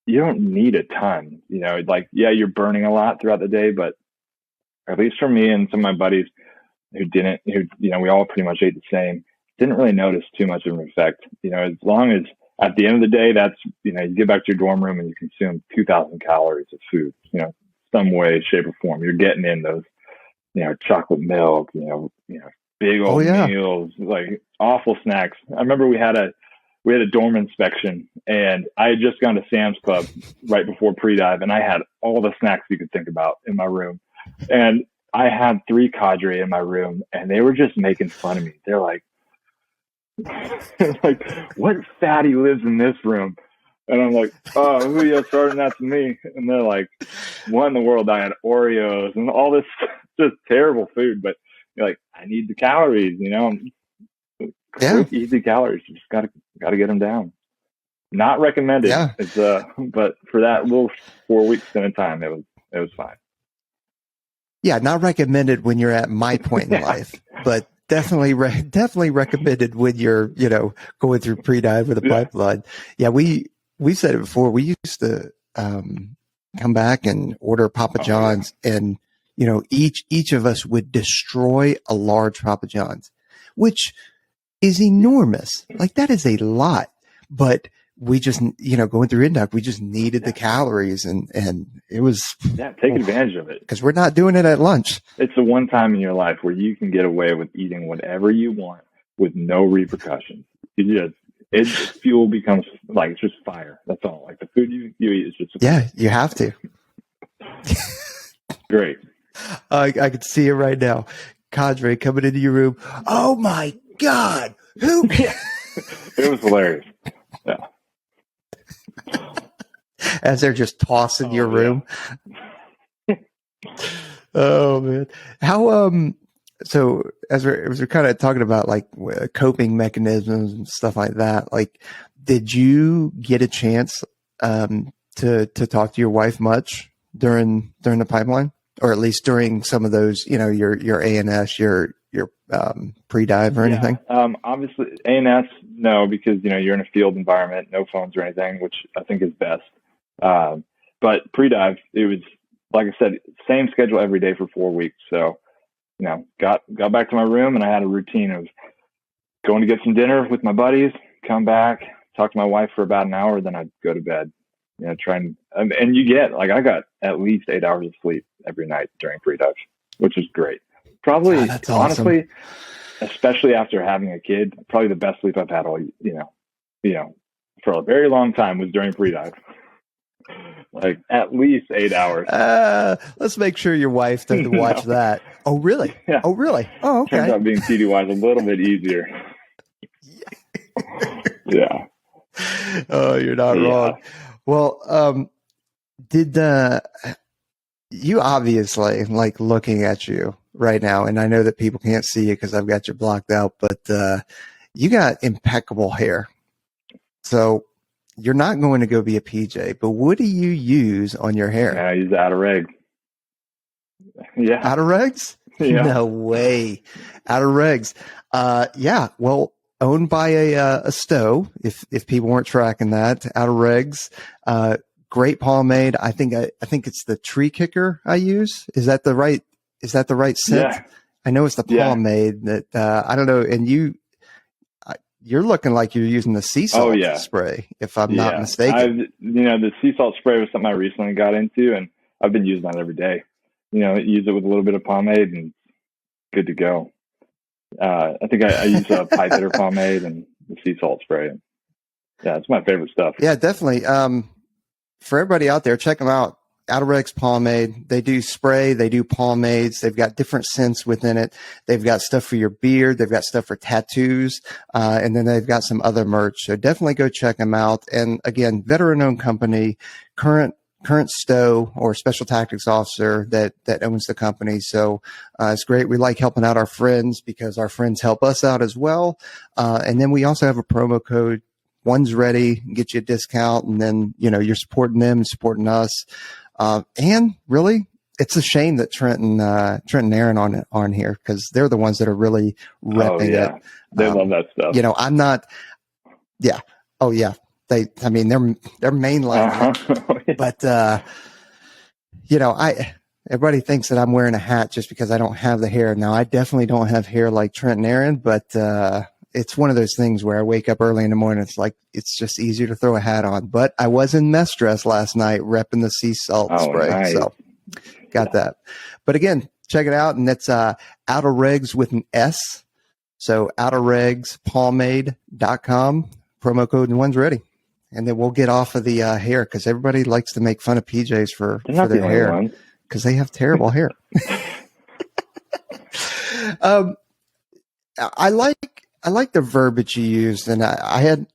don't need a ton. You're burning a lot throughout the day, but at least for me and some of my buddies who we all pretty much ate the same, didn't really notice too much of an effect. As long as at the end of the day, that's, you get back to your dorm room and you consume 2,000 calories of food, some way, shape or form. You're getting in those, chocolate milk, big old meals, like awful snacks. I remember we had a dorm inspection, and I had just gone to Sam's Club right before pre-dive, and I had all the snacks you could think about in my room. And I had 3 Cadre in my room, and they were just making fun of me. They're like, what fatty lives in this room? And I'm like, oh, who you starting that to me? And they're like, what in the world? I had Oreos and all this just terrible food, but you're like, I need the calories, quick, easy calories. You just gotta get them down. Not recommended. Yeah. It's but for that little 4 weeks at a time, it was fine. Yeah, not recommended when you're at my point in life, but definitely recommended when you're, going through pre-dive with a pipeline. Yeah, we've said it before. We used to come back and order Papa John's, and each of us would destroy a large Papa John's, which is enormous. Like, that is a lot, but we just, going through induct, we just needed the calories, and it was. Yeah, take advantage of it. Because we're not doing it at lunch. It's the one time in your life where you can get away with eating whatever you want with no repercussions. Fuel becomes like, it's just fire. That's all. Like, the food you eat is just. Yeah, you have to. Great. I could see it right now. Cadre coming into your room. Oh my God. Who? It was hilarious. Yeah. As they're just tossing your room. Yeah. Oh man. How, so as we're kind of talking about like coping mechanisms and stuff like that, like, did you get a chance, to talk to your wife much during the pipeline, or at least during some of those, your ANS, your pre-dive or anything? Obviously ANS, no, because, you're in a field environment, no phones or anything, which I think is best. But pre-dive, it was, like I said, same schedule every day for 4 weeks. So, got back to my room, and I had a routine of going to get some dinner with my buddies, come back, talk to my wife for about an hour, then I'd go to bed, and you get, like, I got at least 8 hours of sleep every night during pre-dive, which is great. Probably, that's awesome. Honestly, especially after having a kid, probably the best sleep I've had all, for a very long time was during pre-dive. Like, at least 8 hours. Let's make sure your wife doesn't watch that. Oh, really? Yeah. Oh, really? Oh, okay. Turns out being TDY is a little bit easier. Yeah. Oh, you're not wrong. Well, did you obviously, like, looking at you right now, and I know that people can't see you because I've got you blocked out, but you got impeccable hair. So you're not going to go be a PJ, but what do you use on your hair? I use out of reg. Yeah. Out of regs? Yeah. No way. Out of regs. Yeah. Well, owned by a STO, if people weren't tracking that. Out of regs. Great pomade. I think it's the tree kicker I use. Is that the right scent? Yeah. I know it's the pomade that, I don't know. And you're looking like you're using the sea salt spray, if I'm not mistaken. The sea salt spray was something I recently got into, and I've been using that every day. Use it with a little bit of pomade and good to go. I think I use a pipe hitter pomade and the sea salt spray. Yeah, it's my favorite stuff. Yeah, definitely. For everybody out there, check them out. Out of Rex pomade. They do spray. They do pomades. They've got different scents within it. They've got stuff for your beard. They've got stuff for tattoos. And then they've got some other merch. So definitely go check them out. And again, veteran-owned company, current STO or special tactics officer that owns the company. So it's great. We like helping out our friends because our friends help us out as well. And then we also have a promo code. One's ready, get you a discount, and then you're supporting them and supporting us. And really, it's a shame that Trent and Aaron on here because they're the ones that are really repping it. They love that stuff. I'm not. Yeah. Oh yeah. They're mainline, but everybody thinks that I'm wearing a hat just because I don't have the hair. Now I definitely don't have hair like Trent and Aaron, but it's one of those things where I wake up early in the morning. It's like, it's just easier to throw a hat on, but I was in mess dress last night repping the sea salt spray. Nice. So got that. But again, check it out. And it's, out of regs with an S. So outerregspomade.com, promo code and one's ready. And then we'll get off of the hair, because everybody likes to make fun of PJs for their hair because they have terrible hair. I like the verbiage you used, and I hadn't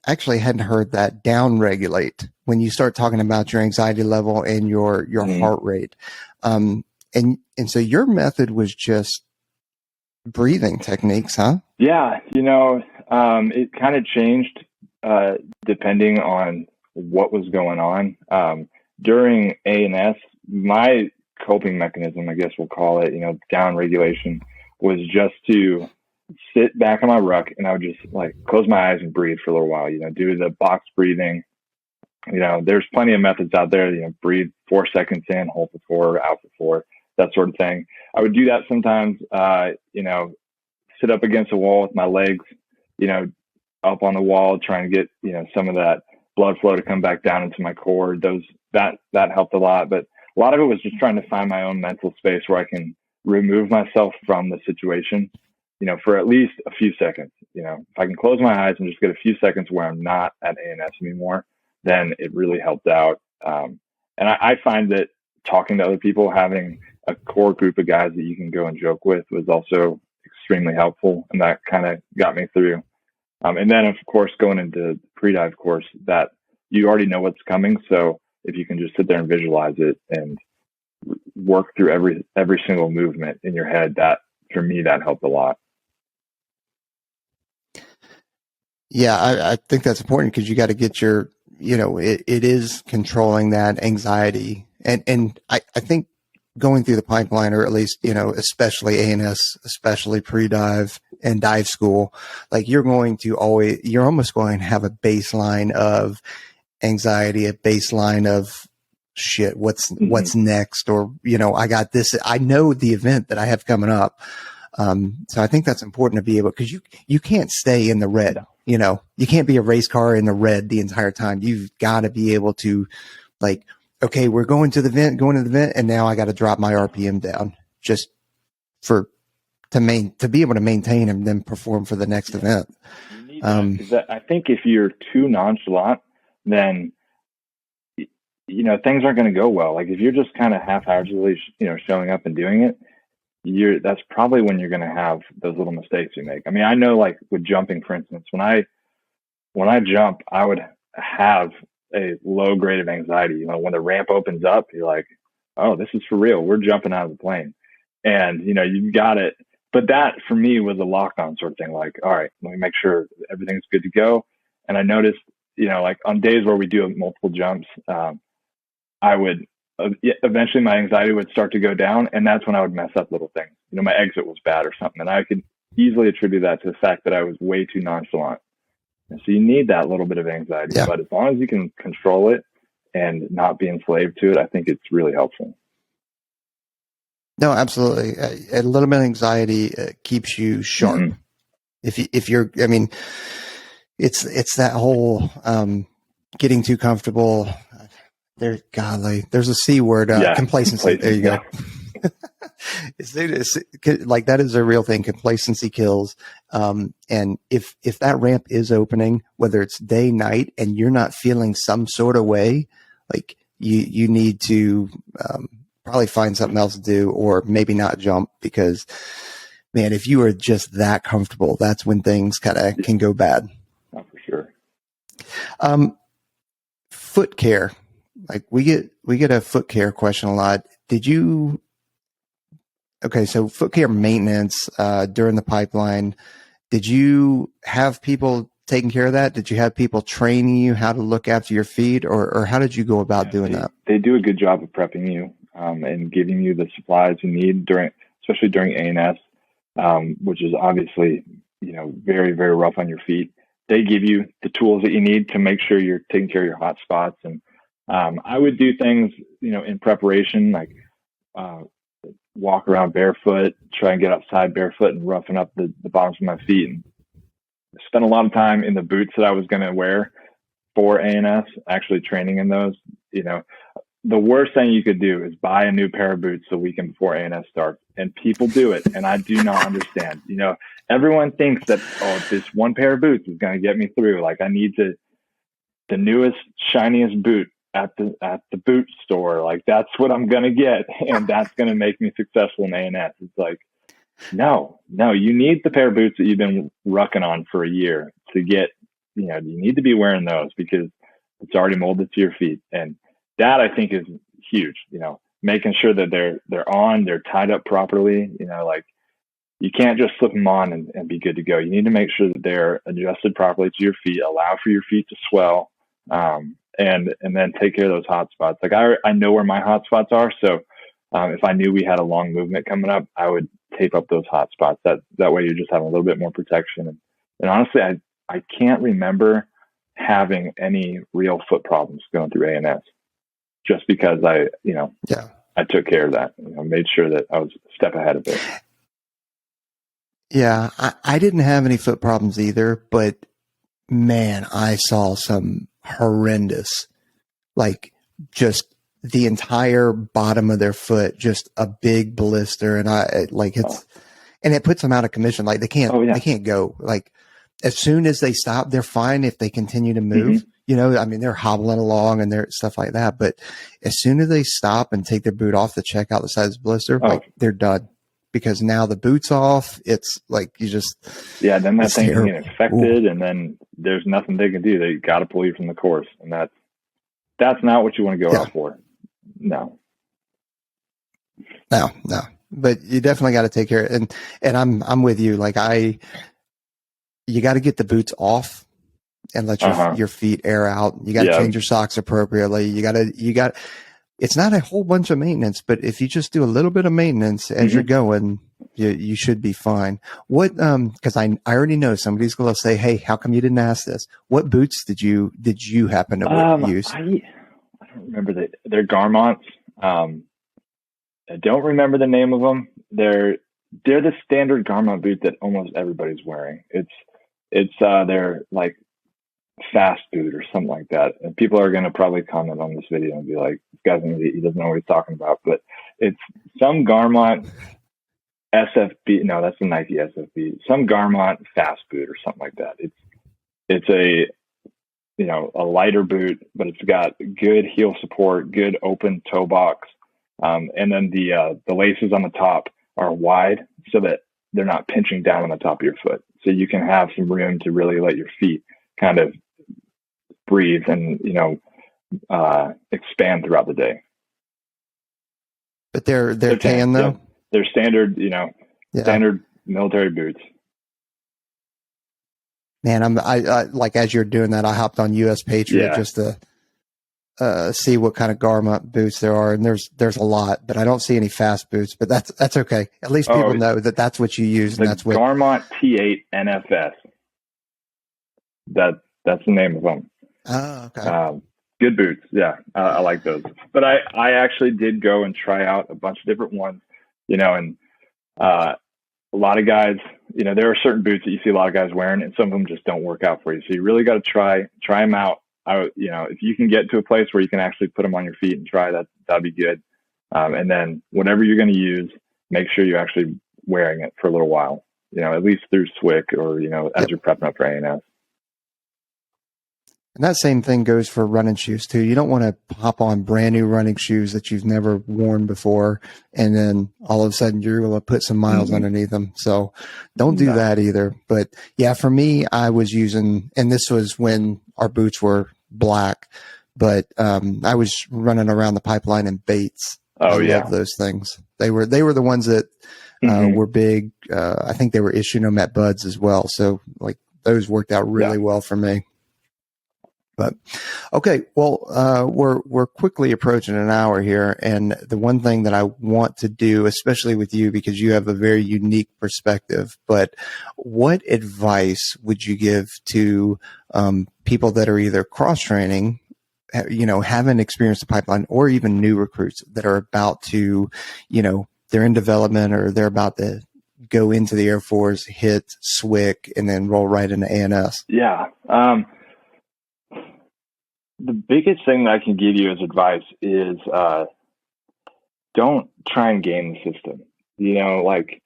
heard that, down regulate, when you start talking about your anxiety level and your heart rate. And so your method was just breathing techniques, huh? Yeah, it kind of changed depending on what was going on. During A&S, my coping mechanism, I guess we'll call it, down regulation, was just to sit back on my ruck, and I would just like close my eyes and breathe for a little while, do the box breathing. There's plenty of methods out there, breathe 4 seconds in, hold for 4, out for 4, that sort of thing. I would do that sometimes, sit up against a wall with my legs, up on the wall, trying to get, some of that blood flow to come back down into my core. That helped a lot. But a lot of it was just trying to find my own mental space where I can remove myself from the situation, for at least a few seconds. If I can close my eyes and just get a few seconds where I'm not at A&S anymore, then it really helped out. And I find that talking to other people, having a core group of guys that you can go and joke with, was also extremely helpful. And that kind of got me through. And then, of course, going into the pre-dive course, that you already know what's coming. So if you can just sit there and visualize it and work through every single movement in your head, that, for me, that helped a lot. Yeah, I think that's important, because you got to get your, it is controlling that anxiety. And I think going through the pipeline, or at least, especially A&S, especially pre-dive and dive school, like you're almost going to have a baseline of anxiety, a baseline of shit, what's next, or, I got this, I know the event that I have coming up. So I think that's important to be able, because you can't stay in the red. You can't be a race car in the red the entire time. You've got to be able to, like, okay, we're going to the event, and now I got to drop my RPM down just to be able to maintain and then perform for the next event. You need that. I think if you're too nonchalant, then things aren't going to go well. Like if you're just kind of half-heartedly, showing up and doing it, that's probably when you're going to have those little mistakes you make. I mean, I know, like with jumping, for instance, when I jump, I would have a low grade of anxiety. When the ramp opens up, you're like, oh, this is for real. We're jumping out of the plane, and you've got it. But that for me was a lock-on sort of thing. Like, all right, let me make sure everything's good to go. And I noticed, like on days where we do multiple jumps, I would eventually my anxiety would start to go down, and that's when I would mess up little things. My exit was bad or something, and I could easily attribute that to the fact that I was way too nonchalant. And so you need that little bit of anxiety, but as long as you can control it and not be enslaved to it, I think it's really helpful. No, absolutely. A little bit of anxiety keeps you sharp. Mm-hmm. If you're, I mean, it's that whole getting too comfortable. There's a C word, complacency. There you go. It's like that is a real thing. Complacency kills. And if that ramp is opening, whether it's day, night, and you're not feeling some sort of way, like you need to probably find something else to do, or maybe not jump, because man, if you are just that comfortable, that's when things kind of can go bad. Oh, for sure. Foot care. Like we get a foot care question a lot. So foot care maintenance during the pipeline, did you have people taking care of that? Did you have people training you how to look after your feet, or how did you go about doing that? They do a good job of prepping you and giving you the supplies you need especially during A&S, which is obviously, very, very rough on your feet. They give you the tools that you need to make sure you're taking care of your hot spots. And I would do things, in preparation, like walk around barefoot, try and get outside barefoot and roughen up the bottoms of my feet. And spent a lot of time in the boots that I was going to wear for A&S, actually training in those. The worst thing you could do is buy a new pair of boots the weekend before A&S starts and people do it. And I do not understand. Everyone thinks that, this one pair of boots is going to get me through. Like, I need the newest, shiniest boot at the boot store. Like, that's what I'm going to get. And that's going to make me successful in A&S. It's like, no, you need the pair of boots that you've been rucking on for a year to get, you need to be wearing those because it's already molded to your feet. And that, I think, is huge, making sure that they're tied up properly, like, you can't just slip them on and be good to go. You need to make sure that they're adjusted properly to your feet, allow for your feet to swell, and then take care of those hot spots. Like, I know where my hot spots are. So if I knew we had a long movement coming up, I would tape up those hot spots. That way you just have a little bit more protection. And honestly, I can't remember having any real foot problems going through A&S just because I took care of that, made sure that I was a step ahead of it. Yeah, I didn't have any foot problems either, but man, I saw some horrendous, like, just the entire bottom of their foot, just a big blister. And and it puts them out of commission. Like, they can't go. Like, as soon as they stop, they're fine if they continue to move. Mm-hmm. They're hobbling along and they're stuff like that. But as soon as they stop and take their boot off to check out the size of the blister, like, they're done. Because now the boot's off, it's like then that thing can get infected. Ooh. And then there's nothing they can do. They got to pull you from the course, and that's not what you want to go out for. No. But you definitely got to take care of it. And I'm with you. Like, you got to get the boots off and let your feet air out. You got to change your socks appropriately. You got. It's not a whole bunch of maintenance, but if you just do a little bit of maintenance as you're going, you should be fine. What, cause I already know somebody's going to say, hey, how come you didn't ask this? What boots did you happen to use? I don't remember they're Garmonts. I don't remember the name of them. They're the standard Garmont boot that almost everybody's wearing. They're like fast boot or something like that. And people are going to probably comment on this video and be like, this guy's an idiot, he doesn't know what he's talking about. But it's some Garmont SFB. No, that's the Nike SFB. Some Garmont fast boot or something like that. It's a lighter boot, but it's got good heel support, good open toe box. And then the laces on the top are wide so that they're not pinching down on the top of your foot. So you can have some room to really let your feet kind of breathe and, expand throughout the day. But they're tan though? Yeah. They're standard, standard military boots. Man, I like, as you're doing that, I hopped on US Patriot just to see what kind of Garment boots there are. And there's a lot, but I don't see any fast boots, but that's okay. At least people know that that's what you use. And that's what Garmont T8 NFS. That's the name of them. Oh, okay. Good boots. Yeah. I like those, but I actually did go and try out a bunch of different ones, and a lot of guys, there are certain boots that you see a lot of guys wearing, and some of them just don't work out for you. So you really got to try them out. If you can get to a place where you can actually put them on your feet and try that, that'd be good. And then whatever you're going to use, make sure you're actually wearing it for a little while, at least through SWIC or, as you're prepping up for A&S. And that same thing goes for running shoes too. You don't want to hop on brand new running shoes that you've never worn before, and then all of a sudden you're going to put some miles underneath them. So don't do that either. But yeah, for me, I was using, and this was when our boots were black, but I was running around the pipeline in Bates. I love those things. They were the ones that were big. I think they were issuing them at Buds as well. So like those worked out really well for me. But okay, well, we're quickly approaching an hour here, and the one thing that I want to do, especially with you, because you have a very unique perspective, but what advice would you give to people that are either cross training, haven't experienced the pipeline, or even new recruits that are about to, they're in development or they're about to go into the Air Force, hit SWIC, and then roll right into A&S? Yeah. The biggest thing that I can give you as advice is don't try and game the system. Like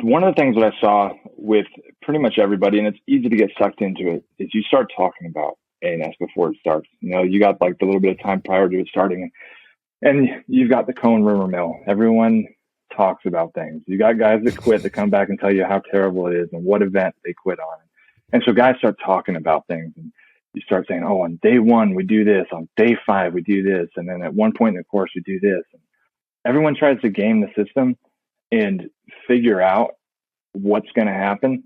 one of the things that I saw with pretty much everybody, and it's easy to get sucked into it, is you start talking about A&S before it starts. You got like the little bit of time prior to it starting, and you've got the cone rumor mill. Everyone talks about things. You got guys that quit that come back and tell you how terrible it is and what event they quit on. And so guys start talking about things, and you start saying, oh, on day 1, we do this. On day 5, we do this. And then at one point in the course, we do this. And everyone tries to game the system and figure out what's going to happen.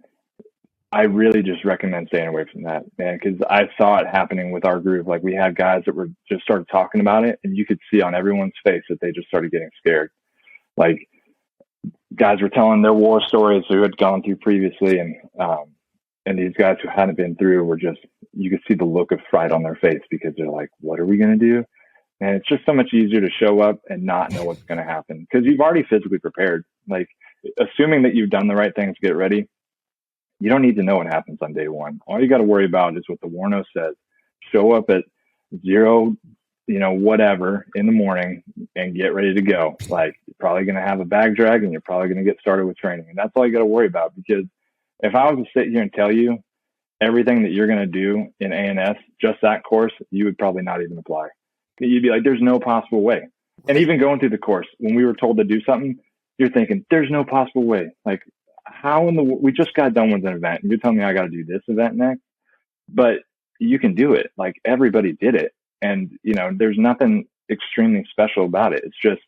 I really just recommend staying away from that, man, because I saw it happening with our group. Like we had guys that were just started talking about it, and you could see on everyone's face that they just started getting scared. Like guys were telling their war stories who had gone through previously, and these guys who hadn't been through were just, you could see the look of fright on their face because they're like, what are we going to do? And it's just so much easier to show up and not know what's going to happen because you've already physically prepared. Like assuming that you've done the right things to get ready, you don't need to know what happens on day 1. All you got to worry about is what the Warno says. Show up at 0, whatever in the morning and get ready to go. Like you're probably going to have a bag drag and you're probably going to get started with training. And that's all you got to worry about, because if I was to sit here and tell you everything that you're going to do in A&S, just that course, you would probably not even apply. You'd be like, there's no possible way. And even going through the course, when we were told to do something, you're thinking, there's no possible way. Like how we just got done with an event and you're telling me I got to do this event next, but you can do it. Like everybody did it. And, there's nothing extremely special about it. It's just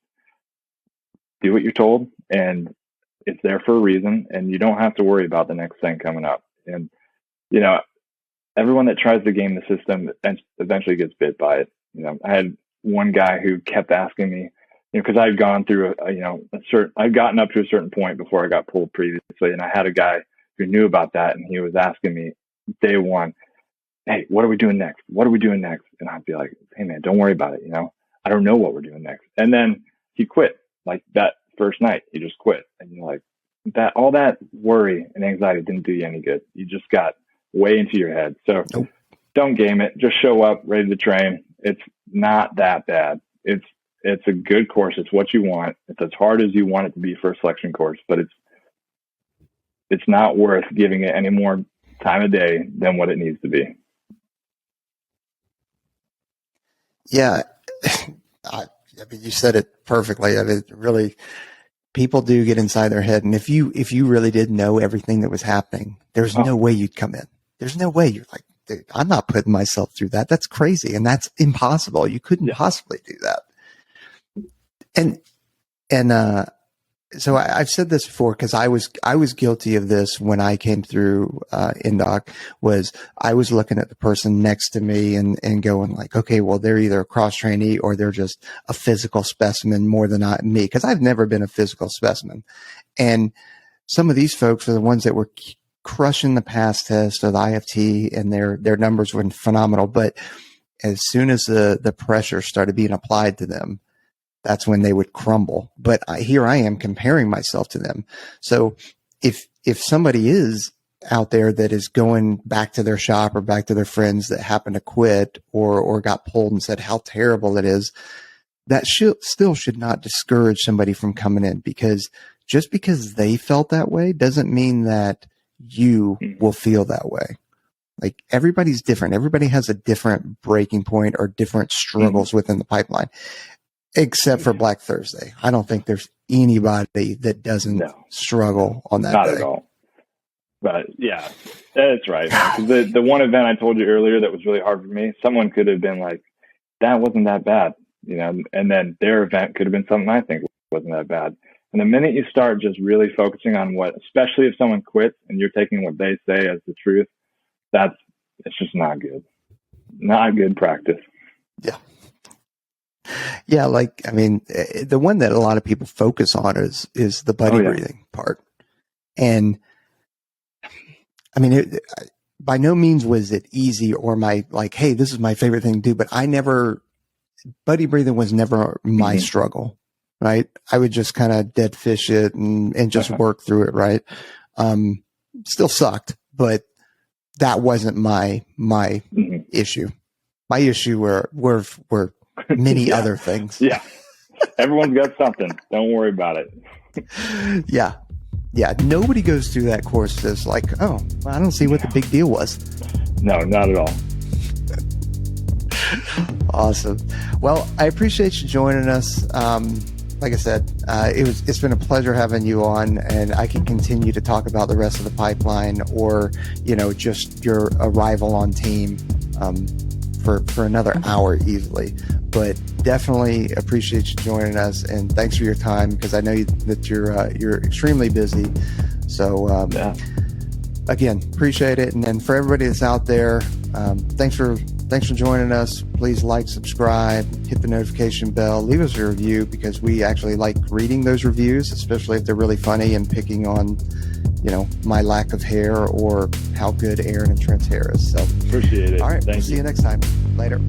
do what you're told, and it's there for a reason, and you don't have to worry about the next thing coming up. And, everyone that tries to game the system eventually gets bit by it. I had one guy who kept asking me, because I'd gone through I'd gotten up to a certain point before I got pulled previously. And I had a guy who knew about that. And he was asking me day 1, hey, what are we doing next? What are we doing next? And I'd be like, hey man, don't worry about it. I don't know what we're doing next. And then he quit like that first night. He just quit. And you're like, all that worry and anxiety didn't do you any good. You just got way into your head. So Nope. Don't game it. Just show up ready to train. It's not that bad. It's a good course. It's what you want. It's as hard as you want it to be for a selection course, but it's not worth giving it any more time of day than what it needs to be. Yeah. I mean, you said it perfectly. I mean, really, people do get inside their head. And if you really did know everything that was happening, there's no way you'd come in. There's no way you're like, dude, I'm not putting myself through that. That's crazy. And that's impossible. You couldn't possibly do that. And so I've said this before, because I was guilty of this when I came through INDOC. Was I was looking at the person next to me and going like, okay, well, they're either a cross trainee or they're just a physical specimen more than me, because I've never been a physical specimen. And some of these folks are the ones that were crushing the pass test or the IFT, and their numbers were phenomenal. But as soon as the pressure started being applied to them, that's when they would crumble. But here I am comparing myself to them. So if somebody is out there that is going back to their shop or back to their friends that happen to quit or got pulled and said how terrible it is, that still should not discourage somebody from coming in, because just because they felt that way doesn't mean that you will feel that way. Like everybody's different. Everybody has a different breaking point or different struggles within the pipeline. Except for Black Thursday. I don't think there's anybody that doesn't struggle on that Not day. At all. But yeah, that's right. The one event I told you earlier that was really hard for me, someone could have been like, that wasn't that bad, and then their event could have been something I think wasn't that bad. And the minute you start just really focusing on especially if someone quits and you're taking what they say as the truth, it's just not good. Not good practice. Yeah. Yeah, like, I mean, the one that a lot of people focus on is the buddy breathing part. And I mean, by no means was it easy or hey, this is my favorite thing to do, but buddy breathing was never my struggle, right? I would just kind of dead fish it and just work through it, right? Still sucked, but that wasn't my issue. My issue were many other things. Yeah. Everyone's got something. Don't worry about it. Yeah. Yeah. Nobody goes through that course that's like, oh, well, I don't see what the big deal was. No, not at all. Awesome. Well, I appreciate you joining us. Like I said, it's been a pleasure having you on, and I can continue to talk about the rest of the pipeline, or just your arrival on team for another hour easily. But definitely appreciate you joining us, and thanks for your time, because I know that you're extremely busy. So again, appreciate it. And then for everybody that's out there, thanks for joining us. Please like, subscribe, hit the notification bell, leave us a review, because we actually like reading those reviews, especially if they're really funny and picking on, my lack of hair or how good Aaron and Trent's hair is. So appreciate it. All right. Thank you. See you next time. Later.